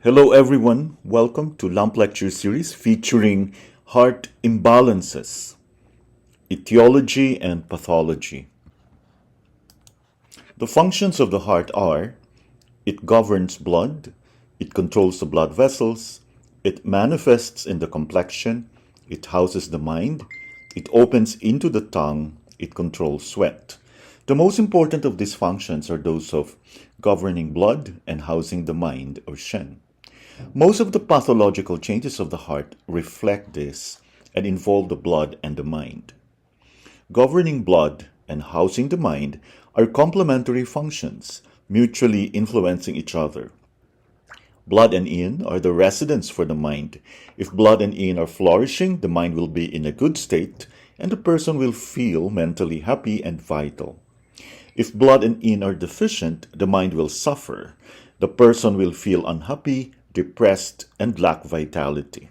Hello everyone, welcome to Lump Lecture Series featuring Heart Imbalances, Etiology and Pathology. The functions of the heart are: it governs blood, it controls the blood vessels, it manifests in the complexion, it houses the mind, it opens into the tongue, it controls sweat. The most important of these functions are those of governing blood and housing the mind, or Shen. Most of the pathological changes of the heart reflect this and involve the blood and the mind. Governing blood and housing the mind are complementary functions, mutually influencing each other. Blood and yin are the residents for the mind. If blood and yin are flourishing, the mind will be in a good state and the person will feel mentally happy and vital. If blood and yin are deficient, the mind will suffer. The person will feel unhappy, depressed, and lack vitality.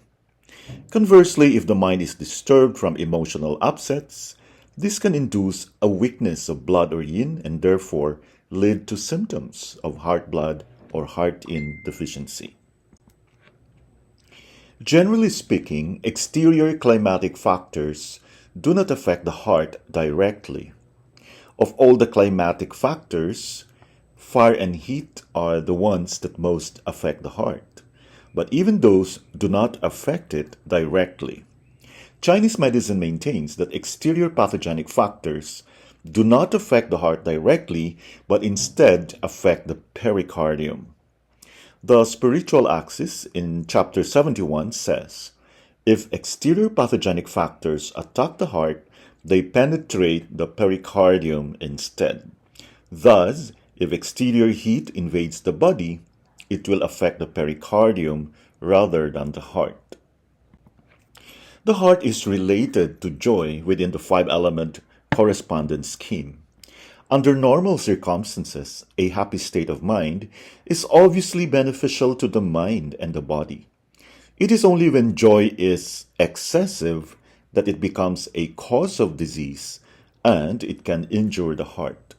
Conversely, if the mind is disturbed from emotional upsets, this can induce a weakness of blood or yin and therefore lead to symptoms of heart blood or heart yin deficiency. Generally speaking, exterior climatic factors do not affect the heart directly. Of all the climatic factors, fire and heat are the ones that most affect the heart, but even those do not affect it directly. Chinese medicine maintains that exterior pathogenic factors do not affect the heart directly, but instead affect the pericardium. The spiritual axis in chapter 71 says, if exterior pathogenic factors attack the heart, they penetrate the pericardium instead. Thus, if exterior heat invades the body, it will affect the pericardium rather than the heart. The heart is related to joy within the five-element correspondence scheme. Under normal circumstances, a happy state of mind is obviously beneficial to the mind and the body. It is only when joy is excessive that it becomes a cause of disease and it can injure the heart.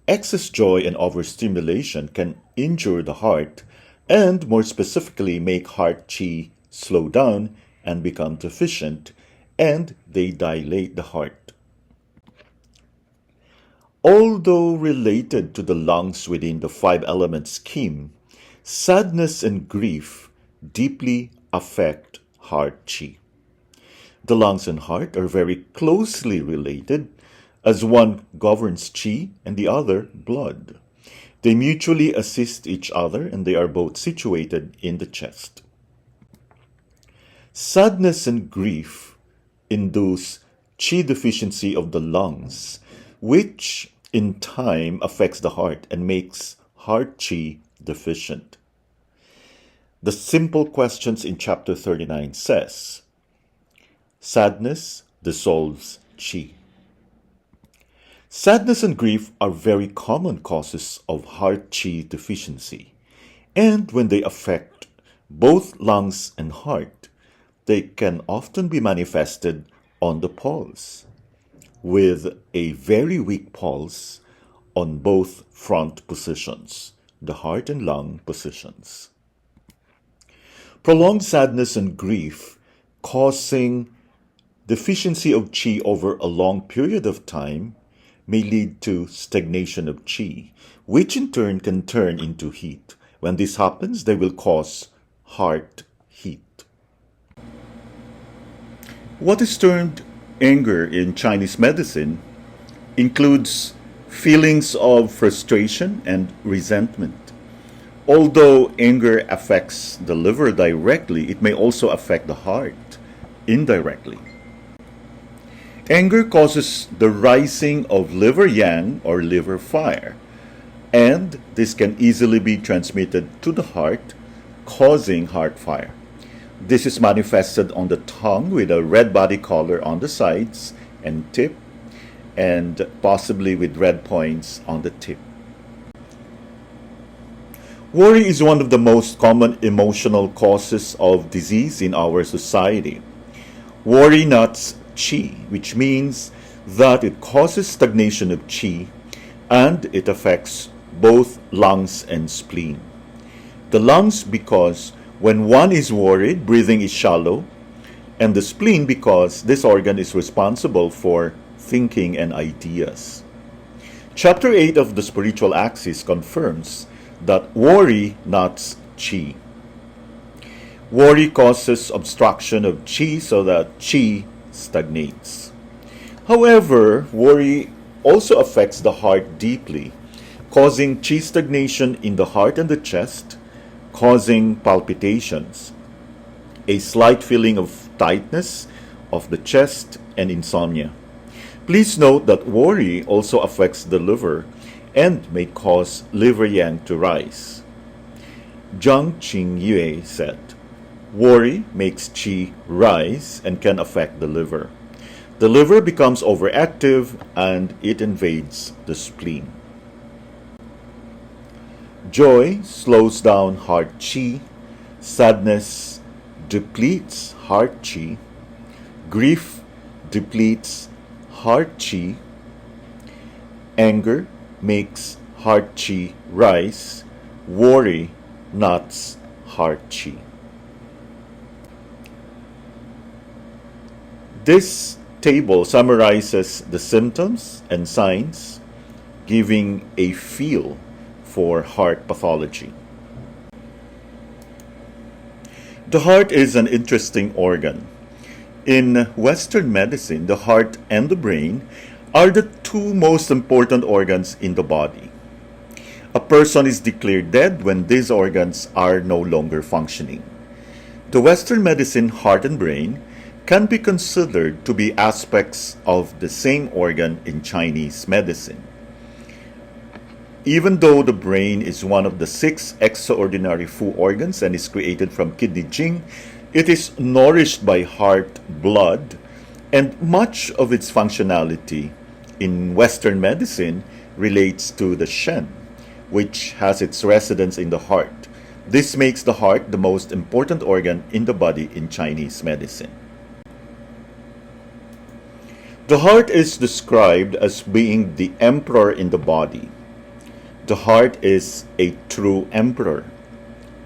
Excess joy and overstimulation can injure the heart and, more specifically, make heart qi slow down and become deficient, and they dilate the heart. Although related to the lungs within the five-element scheme, sadness and grief deeply affect heart qi. The lungs and heart are very closely related, as one governs qi and the other blood. They mutually assist each other and they are both situated in the chest. Sadness and grief induce qi deficiency of the lungs, which in time affects the heart and makes heart qi deficient. The simple questions in chapter 39 says, sadness dissolves qi. Sadness and grief are very common causes of heart qi deficiency, and when they affect both lungs and heart, they can often be manifested on the pulse, with a very weak pulse on both front positions, the heart and lung positions. Prolonged sadness and grief causing deficiency of qi over a long period of time may lead to stagnation of qi, which in turn can turn into heat. When this happens, they will cause heart heat. What is termed anger in Chinese medicine includes feelings of frustration and resentment. Although anger affects the liver directly, it may also affect the heart indirectly. Anger causes the rising of liver yang or liver fire, and this can easily be transmitted to the heart, causing heart fire. This is manifested on the tongue with a red body color on the sides and tip, and possibly with red points on the tip. Worry is one of the most common emotional causes of disease in our society. Worry nuts qi, which means that it causes stagnation of qi and it affects both lungs and spleen. The lungs because when one is worried, breathing is shallow, and the spleen because this organ is responsible for thinking and ideas. Chapter 8 of the Spiritual Axis confirms that worry knots chi. Worry causes obstruction of chi so that chi stagnates. However, worry also affects the heart deeply, causing chi stagnation in the heart and the chest, causing palpitations, a slight feeling of tightness of the chest, and insomnia. Please note that worry also affects the liver and may cause liver yang to rise. Zhang Qingyue said, "Worry makes qi rise and can affect the liver. The liver becomes overactive and it invades the spleen. Joy slows down heart qi, sadness depletes heart qi, grief depletes heart qi, anger makes heart qi rise, worry knots heart qi." This table summarizes the symptoms and signs, giving a feel for heart pathology. The heart is an interesting organ. In Western medicine, the heart and the brain are the two most important organs in the body. A person is declared dead when these organs are no longer functioning. The Western medicine heart and brain can be considered to be aspects of the same organ in Chinese medicine. Even though the brain is one of the 6 extraordinary Fu organs and is created from kidney jing, it is nourished by heart blood, and much of its functionality in Western medicine relates to the Shen, which has its residence in the heart. This makes the heart the most important organ in the body in Chinese medicine. The heart is described as being the emperor in the body. The heart is a true emperor.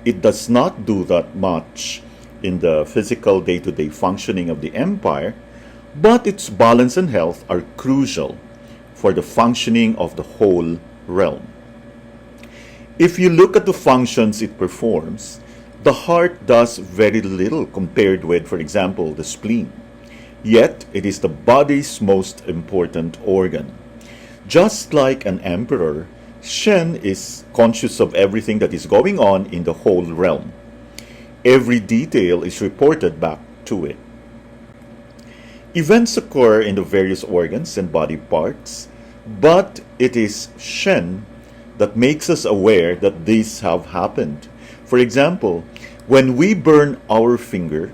It does not do that much in the physical day-to-day functioning of the empire, but its balance and health are crucial for the functioning of the whole realm. If you look at the functions it performs, the heart does very little compared with, for example, the spleen. Yet, it is the body's most important organ. Just like an emperor, Shen is conscious of everything that is going on in the whole realm. Every detail is reported back to it. Events occur in the various organs and body parts, but it is Shen that makes us aware that these have happened. For example, when we burn our finger,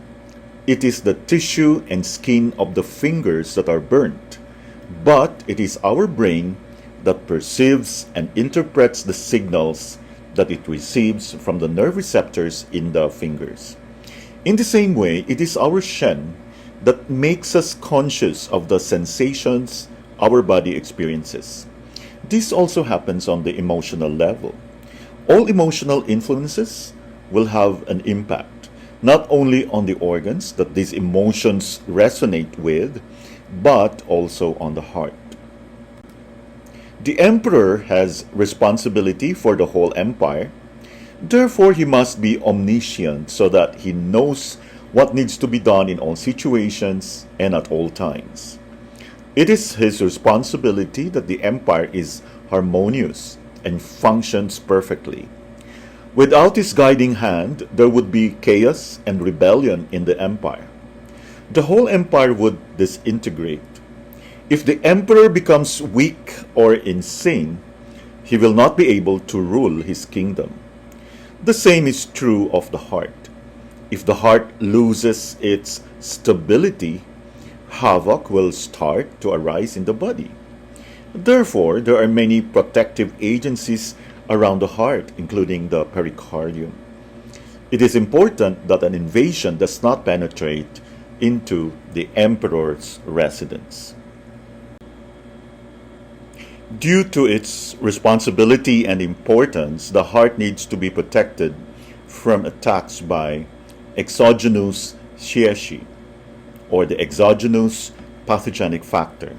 it is the tissue and skin of the fingers that are burnt, but it is our brain that perceives and interprets the signals that it receives from the nerve receptors in the fingers. In the same way, it is our Shen that makes us conscious of the sensations our body experiences. This also happens on the emotional level. All emotional influences will have an impact, not only on the organs that these emotions resonate with, but also on the heart. The emperor has responsibility for the whole empire. Therefore, he must be omniscient so that he knows what needs to be done in all situations and at all times. It is his responsibility that the empire is harmonious and functions perfectly. Without his guiding hand, there would be chaos and rebellion in the empire. The whole empire would disintegrate. If the emperor becomes weak or insane, he will not be able to rule his kingdom. The same is true of the heart. If the heart loses its stability, havoc will start to arise in the body. Therefore, there are many protective agencies around the heart, including the pericardium. It is important that an invasion does not penetrate into the emperor's residence. Due to its responsibility and importance, the heart needs to be protected from attacks by exogenous Shen, or the exogenous pathogenic factor.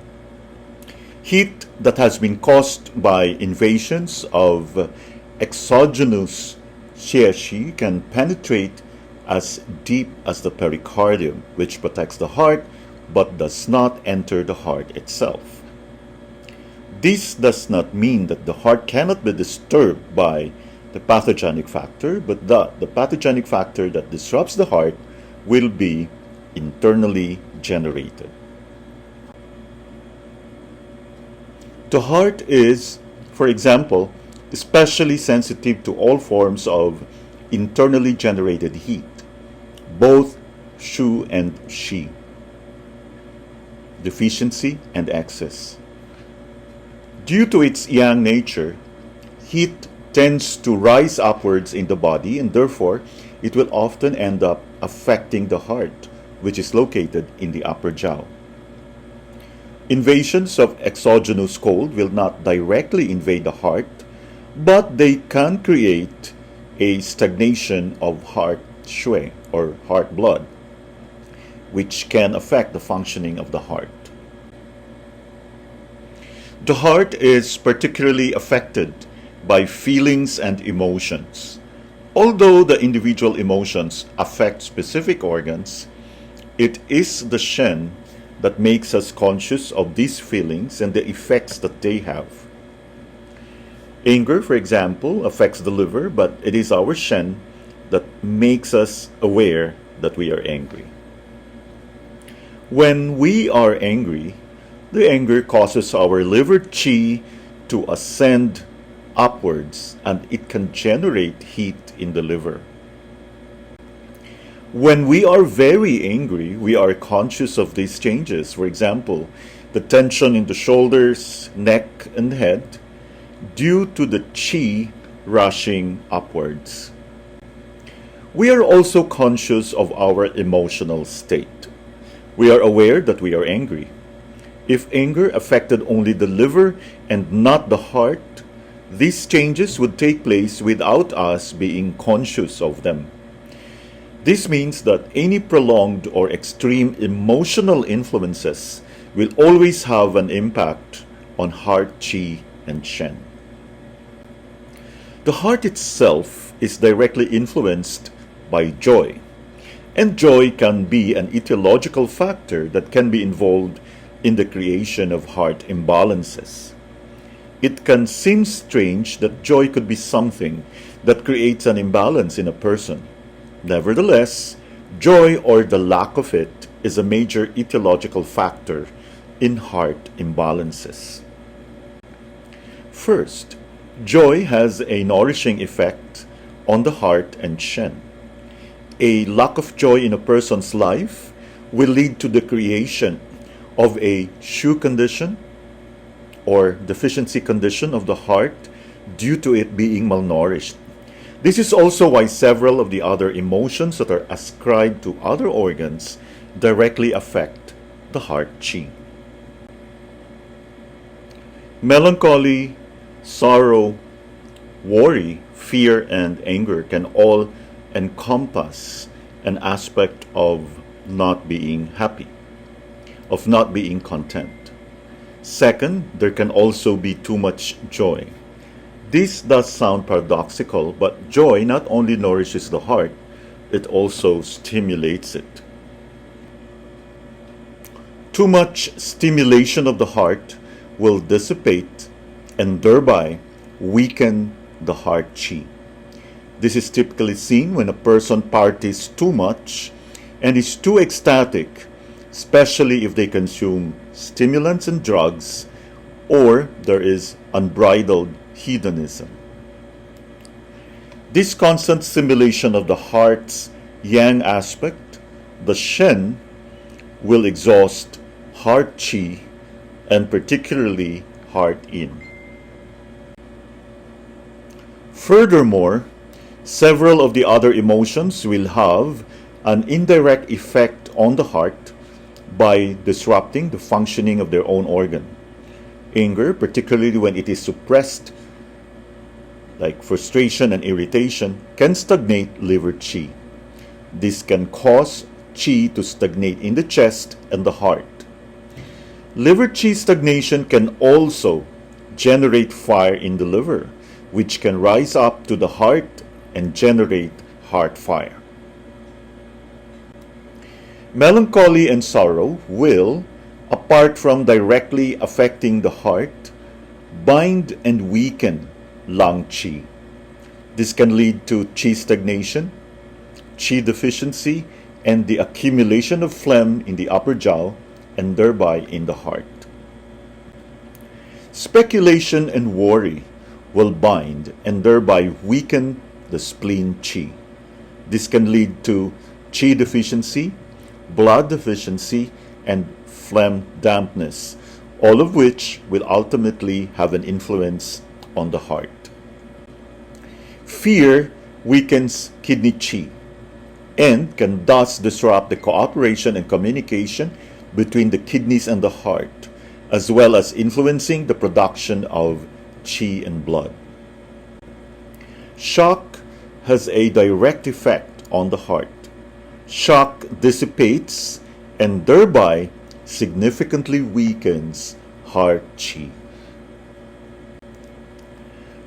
Heat that has been caused by invasions of exogenous Shen can penetrate as deep as the pericardium, which protects the heart but does not enter the heart itself. This does not mean that the heart cannot be disturbed by the pathogenic factor, but the pathogenic factor that disrupts the heart will be internally generated. The heart is, for example, especially sensitive to all forms of internally generated heat, both Shu and Shi, deficiency and excess. Due to its yang nature, heat tends to rise upwards in the body, and therefore it will often end up affecting the heart, which is located in the upper jaw. Invasions of exogenous cold will not directly invade the heart, but they can create a stagnation of heart shui, or heart blood, which can affect the functioning of the heart. The heart is particularly affected by feelings and emotions. Although the individual emotions affect specific organs, it is the Shen that makes us conscious of these feelings and the effects that they have. Anger, for example, affects the liver, but it is our Shen that makes us aware that we are angry. When we are angry, the anger causes our liver qi to ascend upwards, and it can generate heat in the liver. When we are very angry, we are conscious of these changes. For example, the tension in the shoulders, neck, and head due to the qi rushing upwards. We are also conscious of our emotional state. We are aware that we are angry. If anger affected only the liver and not the heart, these changes would take place without us being conscious of them. This means that any prolonged or extreme emotional influences will always have an impact on heart qi and Shen. The heart itself is directly influenced by joy, and joy can be an etiological factor that can be involved in the creation of heart imbalances. It can seem strange that joy could be something that creates an imbalance in a person. Nevertheless, joy or the lack of it is a major etiological factor in heart imbalances. First, joy has a nourishing effect on the heart and Shen. A lack of joy in a person's life will lead to the creation of a Shu condition or deficiency condition of the heart due to it being malnourished. This is also why several of the other emotions that are ascribed to other organs directly affect the heart qi. Melancholy, sorrow, worry, fear, and anger can all encompass an aspect of not being happy, of not being content. Second, there can also be too much joy. This does sound paradoxical, but joy not only nourishes the heart, it also stimulates it. Too much stimulation of the heart will dissipate and thereby weaken the heart qi. This is typically seen when a person parties too much and is too ecstatic, especially if they consume stimulants and drugs, or there is unbridled hedonism. This constant stimulation of the heart's yang aspect, the Shen, will exhaust heart qi and particularly heart yin. Furthermore, several of the other emotions will have an indirect effect on the heart by disrupting the functioning of their own organ. Anger, particularly when it is suppressed, like frustration and irritation, can stagnate liver qi. This can cause qi to stagnate in the chest and the heart. Liver qi stagnation can also generate fire in the liver, which can rise up to the heart and generate heart fire. Melancholy and sorrow will, apart from directly affecting the heart, bind and weaken lung qi. This can lead to qi stagnation, qi deficiency, and the accumulation of phlegm in the upper jaw and thereby in the heart. Speculation and worry will bind and thereby weaken the spleen qi. This can lead to qi deficiency, blood deficiency, and phlegm dampness, all of which will ultimately have an influence on the heart. Fear weakens kidney qi and can thus disrupt the cooperation and communication between the kidneys and the heart, as well as influencing the production of qi and blood. Shock has a direct effect on the heart. Shock dissipates and thereby significantly weakens heart qi.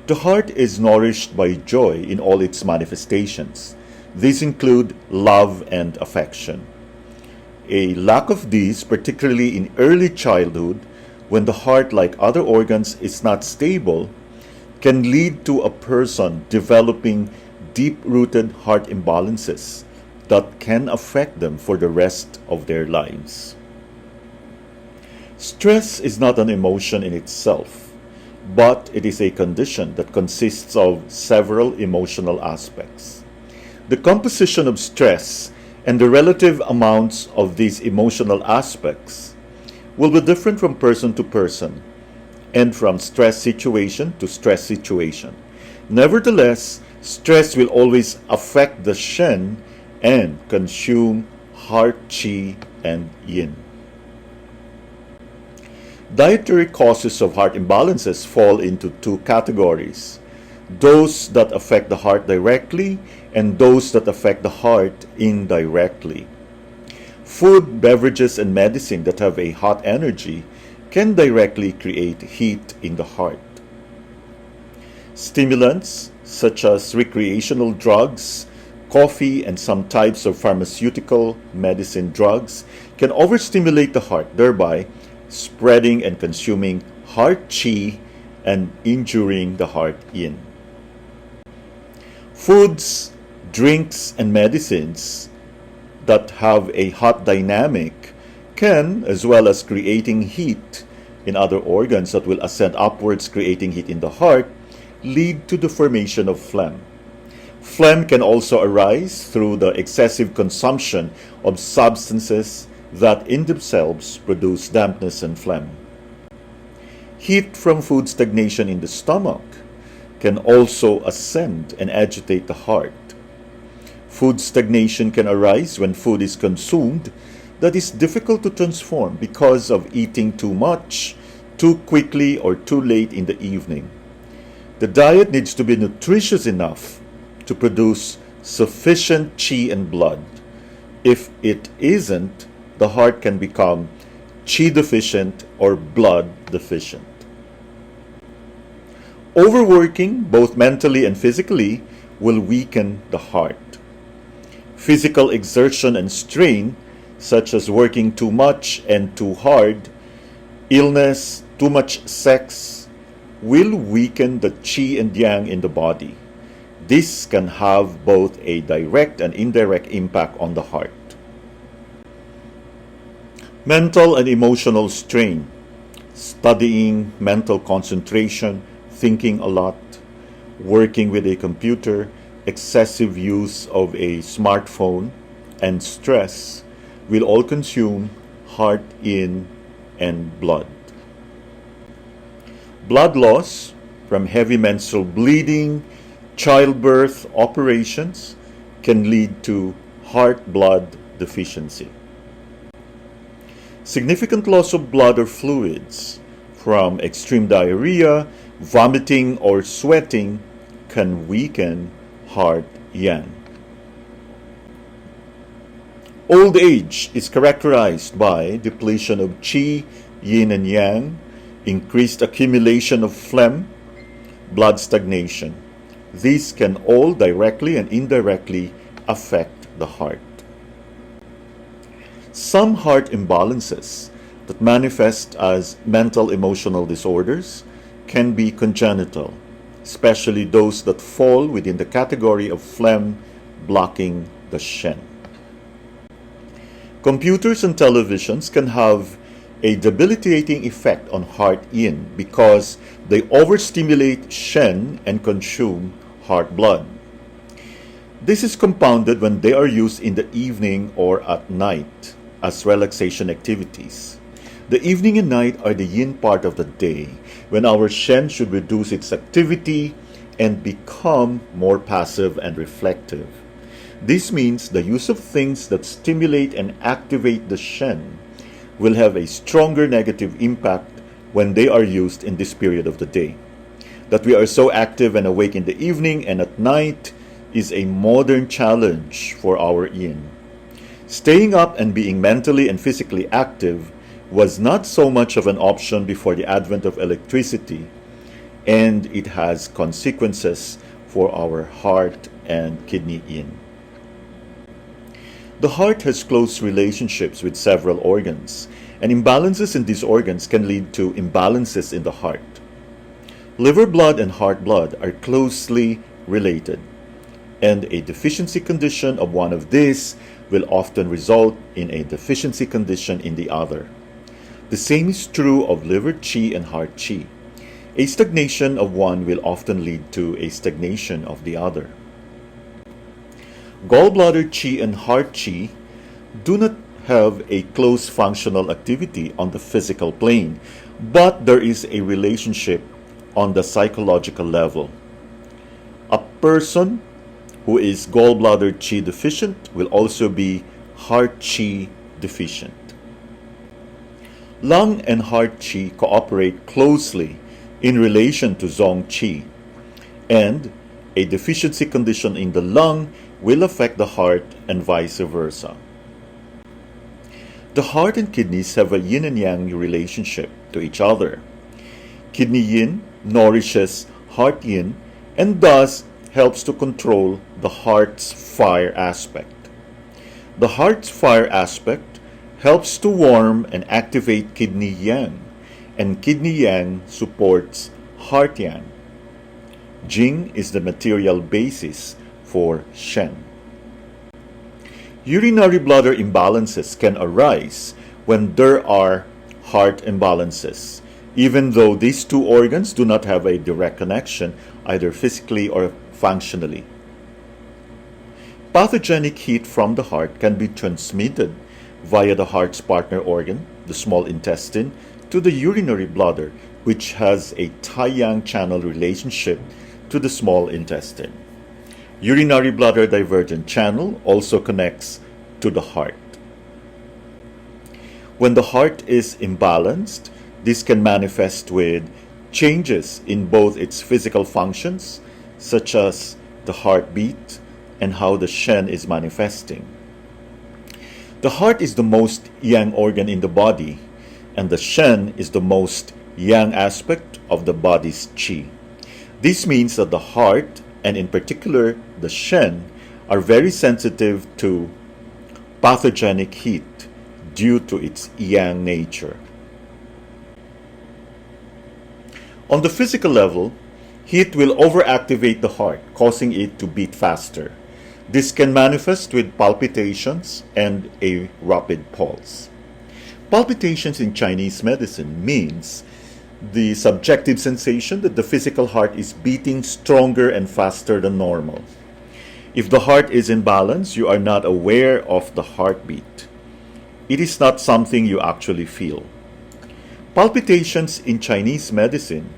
The heart is nourished by joy in all its manifestations. These include love and affection. A lack of these, particularly in early childhood, when the heart, like other organs, is not stable, can lead to a person developing deep-rooted heart imbalances that can affect them for the rest of their lives. Stress is not an emotion in itself, but it is a condition that consists of several emotional aspects. The composition of stress and the relative amounts of these emotional aspects will be different from person to person and from stress situation to stress situation. Nevertheless, stress will always affect the Shen and consume heart qi and yin. Dietary causes of heart imbalances fall into two categories: those that affect the heart directly and those that affect the heart indirectly. Food, beverages, and medicine that have a hot energy can directly create heat in the heart. Stimulants, such as recreational drugs, coffee, and some types of pharmaceutical medicine drugs, can overstimulate the heart, thereby spreading and consuming heart qi and injuring the heart yin. Foods, drinks, and medicines that have a hot dynamic can, as well as creating heat in other organs that will ascend upwards, creating heat in the heart, lead to the formation of phlegm. Phlegm can also arise through the excessive consumption of substances that in themselves produce dampness and phlegm. Heat from food stagnation in the stomach can also ascend and agitate the heart. Food stagnation can arise when food is consumed that is difficult to transform because of eating too much, too quickly, or too late in the evening. The diet needs to be nutritious enough to produce sufficient qi and blood. If it isn't, the heart can become qi deficient or blood deficient. Overworking, both mentally and physically, will weaken the heart. Physical exertion and strain, such as working too much and too hard, illness, too much sex, will weaken the qi and yang in the body. This can have both a direct and indirect impact on the heart. Mental and emotional strain, studying, mental concentration, thinking a lot, working with a computer, excessive use of a smartphone, and stress will all consume heart, yin, and blood. Blood loss from heavy menstrual bleeding, childbirth operations can lead to heart blood deficiency. Significant loss of blood or fluids from extreme diarrhea, vomiting, or sweating can weaken heart yang. Old age is characterized by depletion of qi, yin and yang, increased accumulation of phlegm, blood stagnation. These can all directly and indirectly affect the heart. Some heart imbalances that manifest as mental emotional disorders can be congenital, especially those that fall within the category of phlegm blocking the Shen. Computers and televisions can have a debilitating effect on heart yin because they overstimulate Shen and consume heart blood. This is compounded when they are used in the evening or at night as relaxation activities. The evening and night are the yin part of the day, when our Shen should reduce its activity and become more passive and reflective. This means the use of things that stimulate and activate the Shen will have a stronger negative impact when they are used in this period of the day. That we are so active and awake in the evening and at night is a modern challenge for our yin. Staying up and being mentally and physically active was not so much of an option before the advent of electricity, and it has consequences for our heart and kidney yin. The heart has close relationships with several organs, and imbalances in these organs can lead to imbalances in the heart. Liver blood and heart blood are closely related, and a deficiency condition of one of these will often result in a deficiency condition in the other. The same is true of liver qi and heart qi. A stagnation of one will often lead to a stagnation of the other. Gallbladder qi and heart qi do not have a close functional activity on the physical plane, but there is a relationship on the psychological level. A person who is gallbladder qi deficient will also be heart qi deficient. Lung and heart qi cooperate closely in relation to zong qi, and a deficiency condition in the lung will affect the heart and vice versa. The heart and kidneys have a yin and yang relationship to each other. Kidney yin nourishes heart yin and thus helps to control the heart's fire aspect. The heart's fire aspect helps to warm and activate kidney yang, and kidney yang supports heart yang. Jing is the material basis for Shen. Urinary bladder imbalances can arise when there are heart imbalances, even though these two organs do not have a direct connection, either physically or functionally. Pathogenic heat from the heart can be transmitted via the heart's partner organ, the small intestine, to the urinary bladder, which has a Tai-Yang channel relationship to the small intestine. Urinary bladder divergent channel also connects to the heart. When the heart is imbalanced, this can manifest with changes in both its physical functions, such as the heartbeat and how the Shen is manifesting. The heart is the most yang organ in the body, and the Shen is the most yang aspect of the body's qi. This means that the heart, and in particular the Shen, are very sensitive to pathogenic heat due to its yang nature. On the physical level, heat will overactivate the heart, causing it to beat faster. This can manifest with palpitations and a rapid pulse. Palpitations in Chinese medicine means the subjective sensation that the physical heart is beating stronger and faster than normal. If the heart is in balance, you are not aware of the heartbeat. It is not something you actually feel. Palpitations in Chinese medicine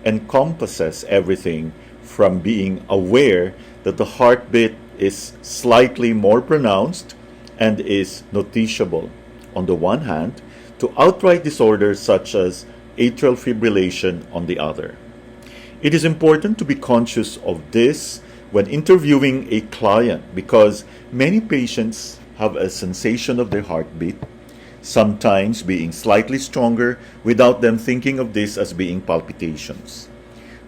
encompasses everything from being aware that the heartbeat is slightly more pronounced and is noticeable on the one hand, to outright disorders such as atrial fibrillation on the other. It is important to be conscious of this when interviewing a client because many patients have a sensation of their heartbeat, sometimes being slightly stronger without them thinking of this as being palpitations.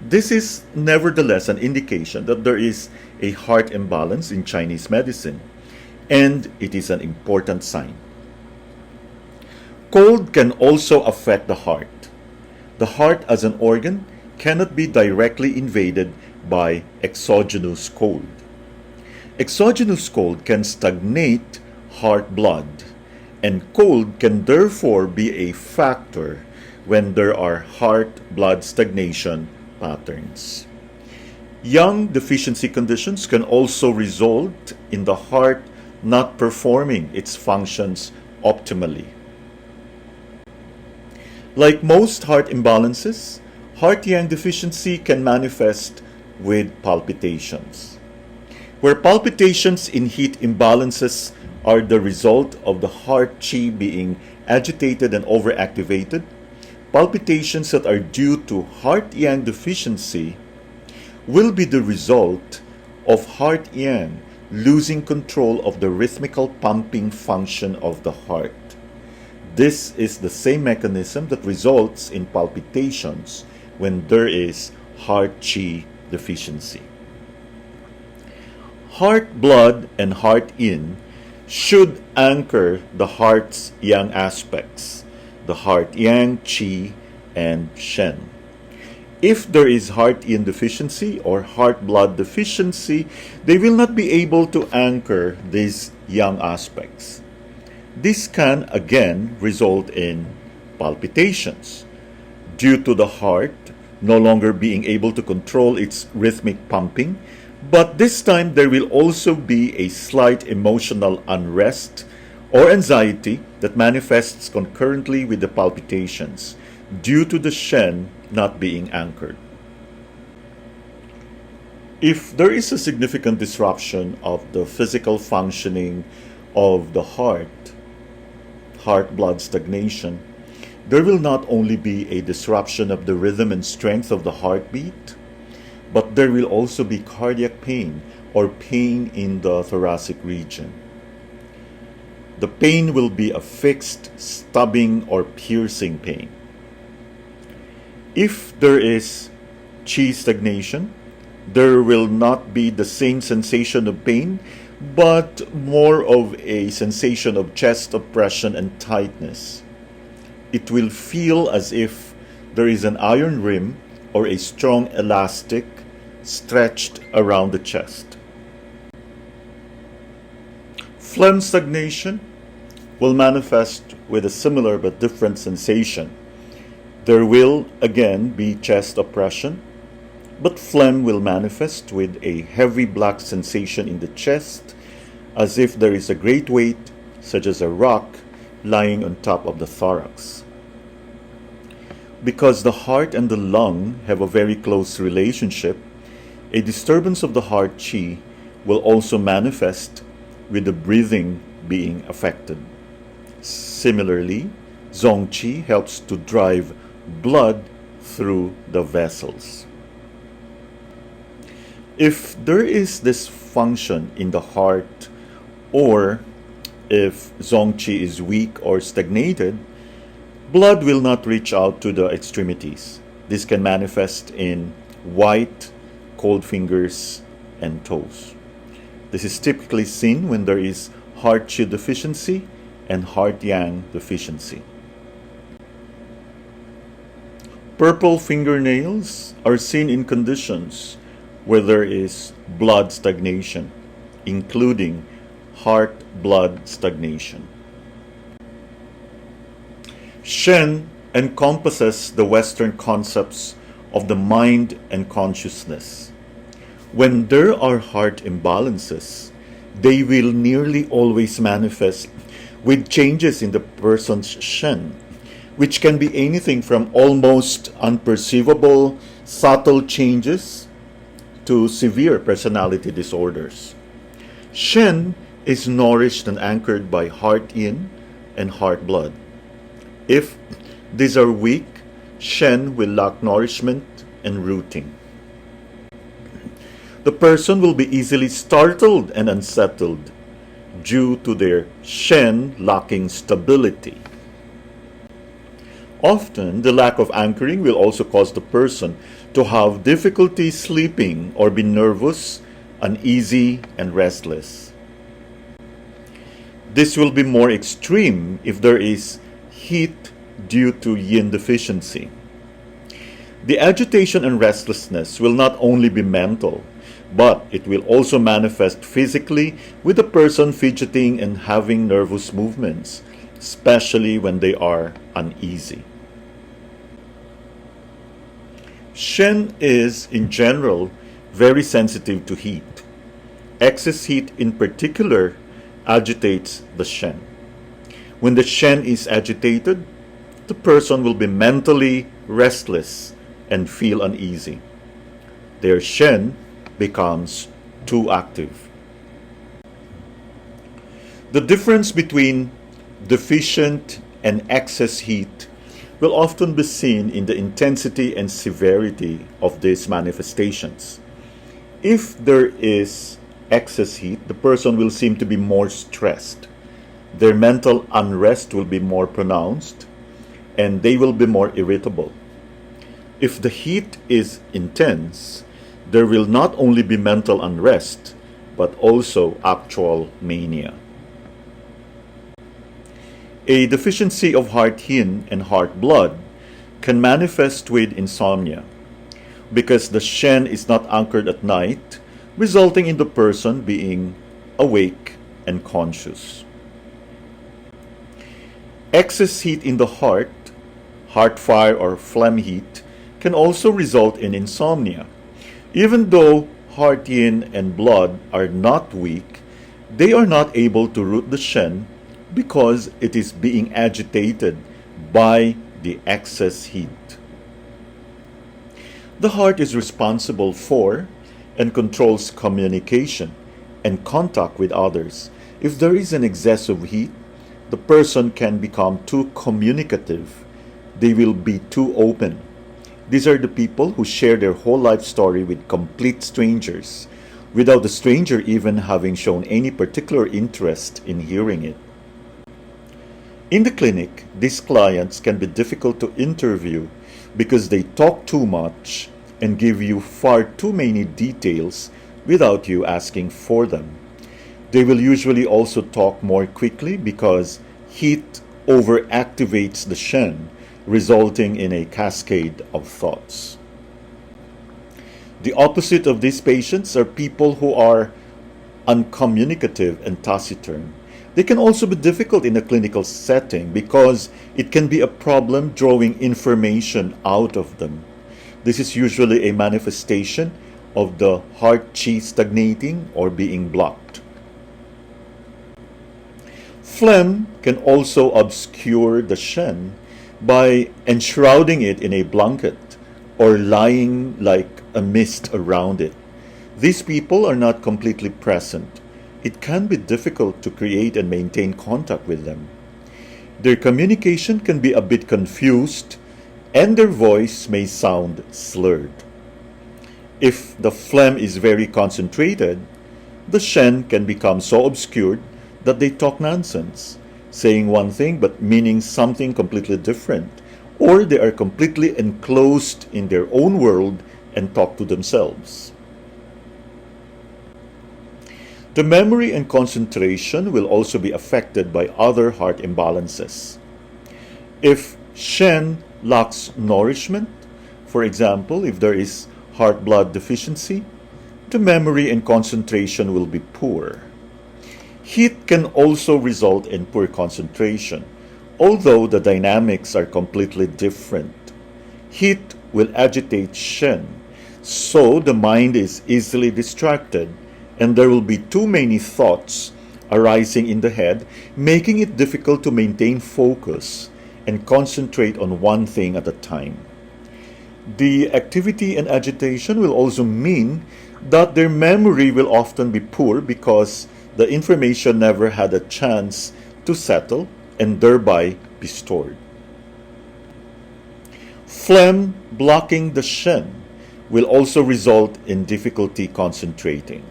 This is nevertheless an indication that there is a heart imbalance in Chinese medicine, and it is an important sign. Cold can also affect the heart. The heart as an organ cannot be directly invaded by exogenous cold. Exogenous cold can stagnate heart blood, and cold can therefore be a factor when there are heart blood stagnation patterns. Young deficiency conditions can also result in the heart not performing its functions optimally. Like most heart imbalances, heart-yang deficiency can manifest with palpitations. Where palpitations in heat imbalances are the result of the heart qi being agitated and overactivated, palpitations that are due to heart-yang deficiency will be the result of heart-yang losing control of the rhythmical pumping function of the heart. This is the same mechanism that results in palpitations when there is heart qi deficiency. Heart blood and heart yin should anchor the heart's yang aspects, the heart yang, qi, and shen. If there is heart yin deficiency or heart blood deficiency, they will not be able to anchor these yang aspects. This can again result in palpitations due to the heart no longer being able to control its rhythmic pumping, but this time there will also be a slight emotional unrest or anxiety that manifests concurrently with the palpitations due to the Shen not being anchored. If there is a significant disruption of the physical functioning of the heart blood stagnation, there will not only be a disruption of the rhythm and strength of the heartbeat, but there will also be cardiac pain or pain in the thoracic region. The pain will be a fixed, stabbing, or piercing pain. If there is qi stagnation, there will not be the same sensation of pain, but more of a sensation of chest oppression and tightness. It will feel as if there is an iron rim or a strong elastic stretched around the chest. Phlegm stagnation will manifest with a similar but different sensation. There will again be chest oppression, but phlegm will manifest with a heavy black sensation in the chest, as if there is a great weight, such as a rock, lying on top of the thorax. Because the heart and the lung have a very close relationship, a disturbance of the heart qi will also manifest with the breathing being affected. Similarly, zong qi helps to drive blood through the vessels. If there is dysfunction in the heart, or if zong qi is weak or stagnated, blood will not reach out to the extremities. This can manifest in white, cold fingers, and toes. This is typically seen when there is heart qi deficiency and heart yang deficiency. Purple fingernails are seen in conditions where there is blood stagnation, including heart blood stagnation. Shen encompasses the Western concepts of the mind and consciousness. When there are heart imbalances, they will nearly always manifest with changes in the person's Shen, which can be anything from almost unperceivable, subtle changes to severe personality disorders. Shen is nourished and anchored by heart yin and heart blood. If these are weak, Shen will lack nourishment and rooting. The person will be easily startled and unsettled due to their Shen lacking stability. Often, the lack of anchoring will also cause the person to have difficulty sleeping or be nervous, uneasy, and restless. This will be more extreme if there is heat due to yin deficiency. The agitation and restlessness will not only be mental, but it will also manifest physically with the person fidgeting and having nervous movements, especially when they are uneasy. Shen is, in general, very sensitive to heat. Excess heat in particular agitates the Shen. When the Shen is agitated, the person will be mentally restless and feel uneasy. Their Shen becomes too active. The difference between deficient and excess heat will often be seen in the intensity and severity of these manifestations. If there is excess heat, the person will seem to be more stressed. Their mental unrest will be more pronounced, and they will be more irritable. If the heat is intense, there will not only be mental unrest, but also actual mania. A deficiency of heart yin and heart blood can manifest with insomnia because the Shen is not anchored at night, resulting in the person being awake and conscious. Excess heat in the heart fire or phlegm heat, can also result in insomnia. Even though heart yin and blood are not weak, they are not able to root the Shen because it is being agitated by the excess heat. The heart is responsible for and controls communication and contact with others. If there is an excess of heat, the person can become too communicative. They will be too open. These are the people who share their whole life story with complete strangers, without the stranger even having shown any particular interest in hearing it. In the clinic, these clients can be difficult to interview because they talk too much and give you far too many details without you asking for them. They will usually also talk more quickly because heat overactivates the Shen, resulting in a cascade of thoughts. The opposite of these patients are people who are uncommunicative and taciturn. They can also be difficult in a clinical setting because it can be a problem drawing information out of them. This is usually a manifestation of the heart chi stagnating or being blocked. Phlegm can also obscure the Shen by enshrouding it in a blanket or lying like a mist around it. These people are not completely present. It can be difficult to create and maintain contact with them. Their communication can be a bit confused and their voice may sound slurred. If the phlegm is very concentrated, the Shen can become so obscured that they talk nonsense, saying one thing but meaning something completely different, or they are completely enclosed in their own world and talk to themselves. The memory and concentration will also be affected by other heart imbalances. If Shen lacks nourishment, for example, if there is heart blood deficiency, the memory and concentration will be poor. Heat can also result in poor concentration, although the dynamics are completely different. Heat will agitate Shen, so the mind is easily distracted and there will be too many thoughts arising in the head, making it difficult to maintain focus and concentrate on one thing at a time. The activity and agitation will also mean that their memory will often be poor because the information never had a chance to settle and thereby be stored. Phlegm blocking the Shen will also result in difficulty concentrating.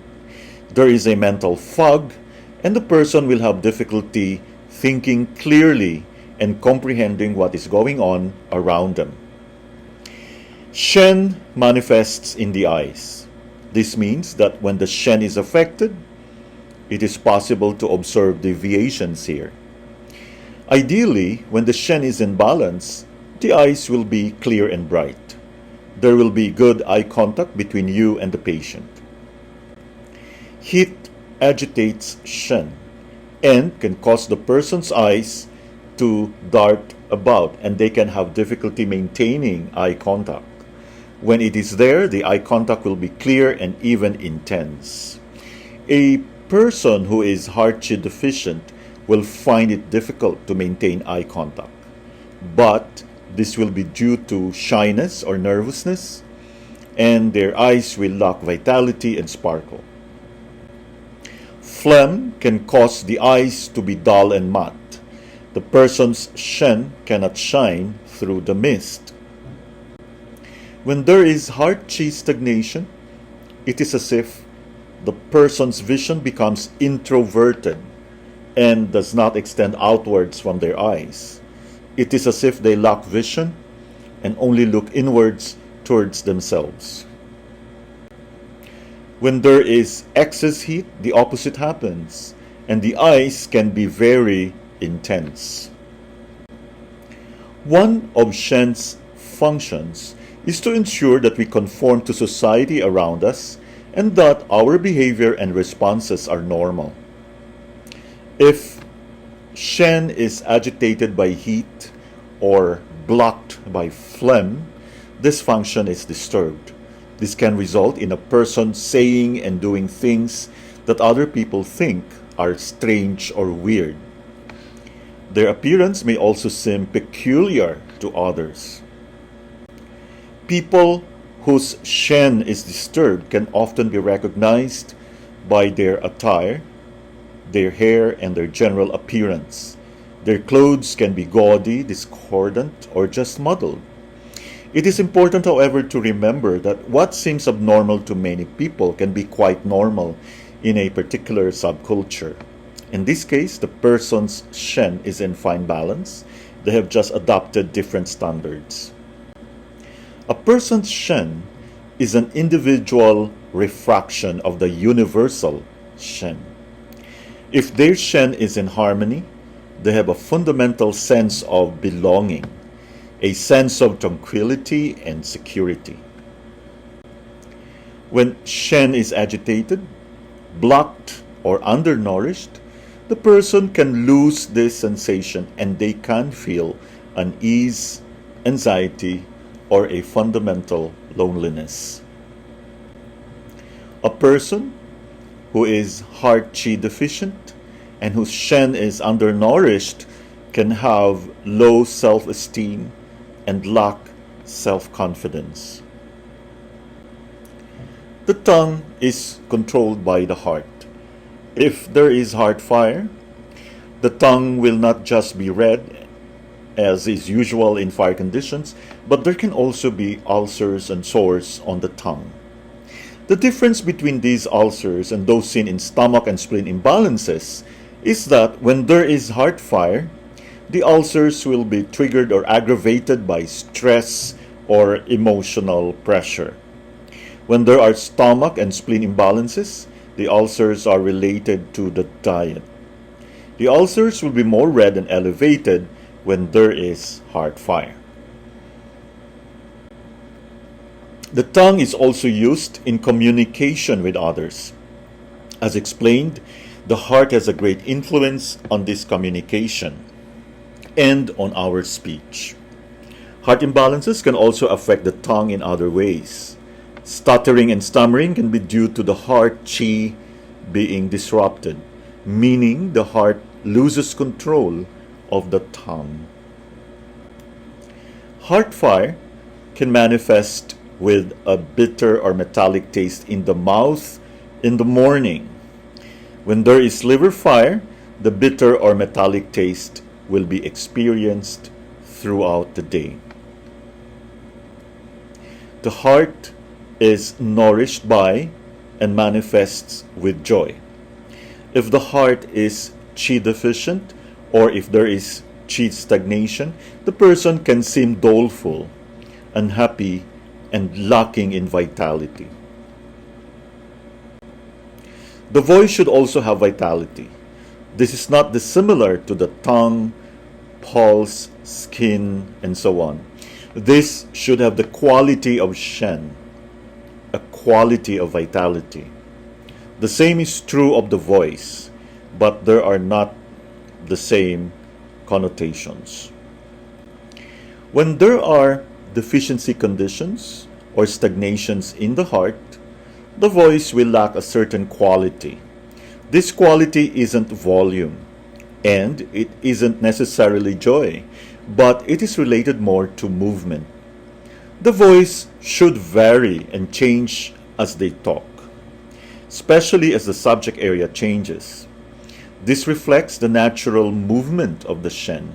There is a mental fog, and the person will have difficulty thinking clearly and comprehending what is going on around them. Shen manifests in the eyes. This means that when the Shen is affected, it is possible to observe deviations here. Ideally, when the Shen is in balance, the eyes will be clear and bright. There will be good eye contact between you and the patient. Heat agitates Shen and can cause the person's eyes to dart about, and they can have difficulty maintaining eye contact. When it is there, the eye contact will be clear and even intense. A person who is heart qi deficient will find it difficult to maintain eye contact, but this will be due to shyness or nervousness, and their eyes will lack vitality and sparkle. Phlegm can cause the eyes to be dull and matte. The person's Shen cannot shine through the mist. When there is heart qi stagnation, it is as if the person's vision becomes introverted and does not extend outwards from their eyes. It is as if they lack vision and only look inwards towards themselves. When there is excess heat, the opposite happens, and the eyes can be very intense. One of Shen's functions is to ensure that we conform to society around us and that our behavior and responses are normal. If Shen is agitated by heat or blocked by phlegm, this function is disturbed. This can result in a person saying and doing things that other people think are strange or weird. Their appearance may also seem peculiar to others. People whose Shen is disturbed can often be recognized by their attire, their hair, and their general appearance. Their clothes can be gaudy, discordant, or just muddled. It is important, however, to remember that what seems abnormal to many people can be quite normal in a particular subculture. In this case, the person's Shen is in fine balance. They have just adopted different standards. A person's Shen is an individual refraction of the universal Shen. If their Shen is in harmony, they have a fundamental sense of belonging, a sense of tranquility and security. When Shen is agitated, blocked, or undernourished, the person can lose this sensation and they can feel unease, anxiety, or a fundamental loneliness. A person who is heart qi deficient and whose Shen is undernourished can have low self-esteem and lack self-confidence. The tongue is controlled by the heart. If there is heart fire, the tongue will not just be red, as is usual in fire conditions, but there can also be ulcers and sores on the tongue. The difference between these ulcers and those seen in stomach and spleen imbalances is that when there is heart fire, the ulcers will be triggered or aggravated by stress or emotional pressure. When there are stomach and spleen imbalances, the ulcers are related to the diet. The ulcers will be more red and elevated when there is heart fire. The tongue is also used in communication with others. As explained, the heart has a great influence on this communication and on our speech. Heart imbalances can also affect the tongue in other ways. Stuttering and stammering can be due to the heart qi being disrupted, meaning the heart loses control of the tongue. Heart fire can manifest with a bitter or metallic taste in the mouth in the morning. When there is liver fire, the bitter or metallic taste will be experienced throughout the day. The heart is nourished by and manifests with joy. If the heart is qi deficient, or if there is qi stagnation, the person can seem doleful, unhappy, and lacking in vitality. The voice should also have vitality. This is not dissimilar to the tongue, pulse, skin, and so on. This should have the quality of Shen, a quality of vitality. The same is true of the voice, but there are not the same connotations. When there are deficiency conditions or stagnations in the heart, the voice will lack a certain quality. This quality isn't volume, and it isn't necessarily joy, but it is related more to movement. The voice should vary and change as they talk, especially as the subject area changes. This reflects the natural movement of the Shen.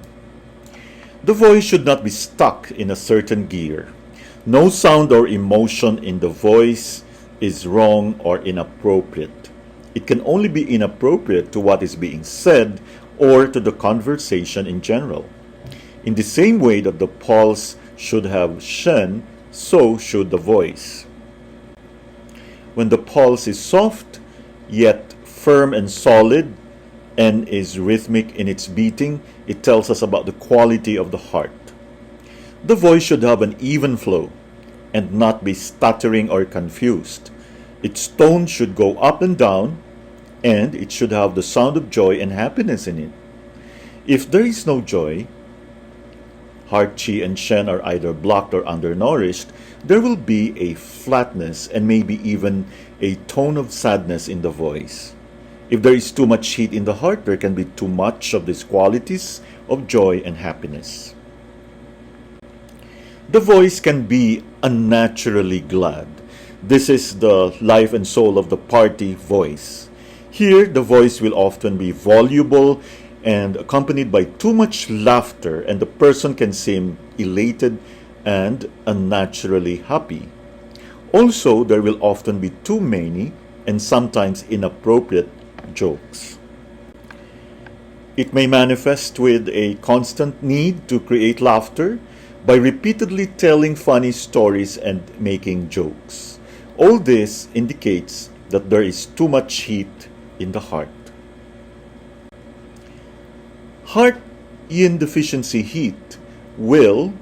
The voice should not be stuck in a certain gear. No sound or emotion in the voice is wrong or inappropriate. It can only be inappropriate to what is being said or to the conversation in general. In the same way that the pulse should have Shen, so should the voice. When the pulse is soft, yet firm and solid, and is rhythmic in its beating, it tells us about the quality of the heart. The voice should have an even flow and not be stuttering or confused. Its tone should go up and down, and it should have the sound of joy and happiness in it. If there is no joy, heart qi and Shen are either blocked or undernourished, there will be a flatness and maybe even a tone of sadness in the voice. If there is too much heat in the heart, there can be too much of these qualities of joy and happiness. The voice can be unnaturally glad. This is the life and soul of the party voice. Here, the voice will often be voluble and accompanied by too much laughter, and the person can seem elated and unnaturally happy. Also, there will often be too many and sometimes inappropriate jokes. It may manifest with a constant need to create laughter by repeatedly telling funny stories and making jokes. All this indicates that there is too much heat in the heart. Heart yin deficiency heat will,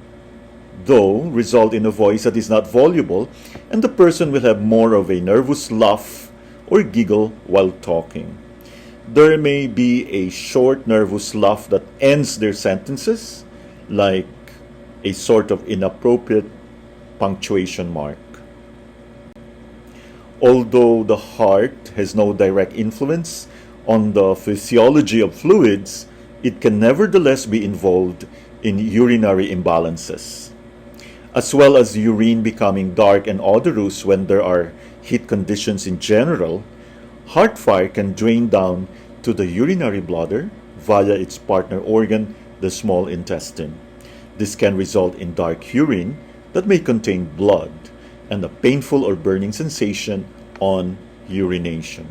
though, result in a voice that is not voluble, and the person will have more of a nervous laugh or giggle while talking. There may be a short nervous laugh that ends their sentences, like a sort of inappropriate punctuation mark. Although the heart has no direct influence on the physiology of fluids, it can nevertheless be involved in urinary imbalances, as well as urine becoming dark and odorous when there are heat conditions in general. Heart fire can drain down to the urinary bladder via its partner organ, the small intestine. This can result in dark urine that may contain blood and a painful or burning sensation on urination.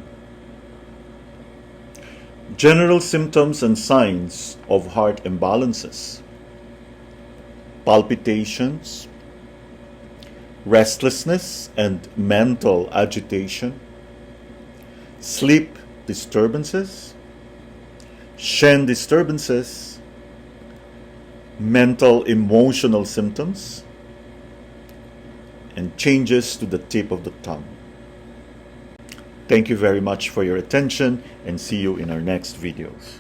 General symptoms and signs of heart imbalances: palpitations, restlessness and mental agitation, sleep disturbances, Shen disturbances, mental emotional symptoms, and changes to the tip of the tongue. Thank you very much for your attention, and see you in our next videos.